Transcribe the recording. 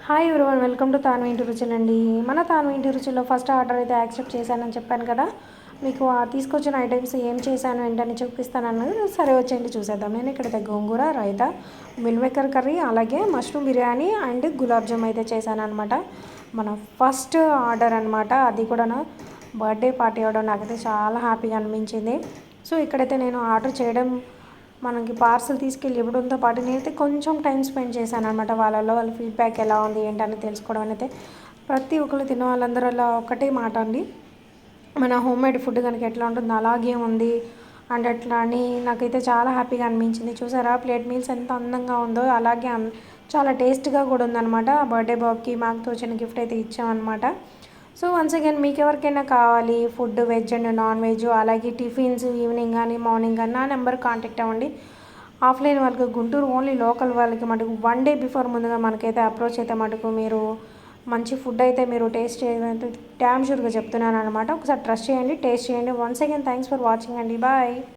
Hi everyone, welcome to తాను ఇంటి రుచులండి. మన తాను ఇంటి రుచుల్లో ఫస్ట్ ఆర్డర్ అయితే యాక్సెప్ట్ చేశానని చెప్పాను కదా. మీకు ఆ తీసుకొచ్చిన ఐటమ్స్ ఏం చేశాను ఏంటని చూపిస్తానన్నది. సరే వచ్చేయండి చూసేద్దాం. నేను ఇక్కడైతే గోంగూర రైతా, మిల్ మేకర్ కర్రీ, అలాగే మష్రూమ్ బిర్యానీ అండ్ గులాబ్ జామ్ అయితే చేశాను అనమాట. మన ఫస్ట్ ఆర్డర్ అనమాట. అది కూడా బర్త్డే పార్టీ అవడం నాకైతే చాలా హ్యాపీగా అనిపించింది. సో ఇక్కడైతే నేను ఆర్డర్ చేయడం, మనకి పార్సల్ తీసుకెళ్ళి ఇవ్వడంతో పాటు నేనైతే కొంచెం టైం స్పెండ్ చేశాను అనమాట. వాళ్ళ ఫీడ్బ్యాక్ ఎలా ఉంది ఏంటని తెలుసుకోవడం అయితే. ప్రతి ఒక్కరు తిన్న వాళ్ళందరూ అలా ఒకటే మాట అండి, మన హోమ్ మేడ్ ఫుడ్ కనుక ఎట్లా ఉంటుందో అలాగే ఉంది అండ్ అట్లా అని నాకైతే చాలా హ్యాపీగా అనిపించింది. చూసారా ప్లేట్ మీల్స్ ఎంత అందంగా ఉందో, అలాగే చాలా టేస్ట్గా కూడా ఉందన్నమాట. బర్త్డే బాయ్కి మాకు తోచిన గిఫ్ట్ అయితే ఇచ్చామన్నమాట. సో వన్స్ అగైన్ మీకు ఎవరికైనా కావాలి food veg and non veg, అలాగే టిఫిన్స్ ఈవినింగ్ కానీ మార్నింగ్ కానీ నా నెంబర్ కాంటాక్ట్ అవ్వండి. ఆఫ్లైన్ వాళ్ళకి గుంటూరు ఓన్లీ లోకల్ వాళ్ళకి మటుకు 1 డే బిఫోర్ ముందుగా మనకైతే అప్రోచ్ అయితే మటుకు మీరు మంచి ఫుడ్ అయితే మీరు టేస్ట్ చేయాలంటే డ్యామ్ షూర్గా చెప్తున్నాను అనమాట. ఒకసారి ట్రస్ట్ చేయండి, టేస్ట్ చేయండి. Once again thanks for watching అండి. బాయ్.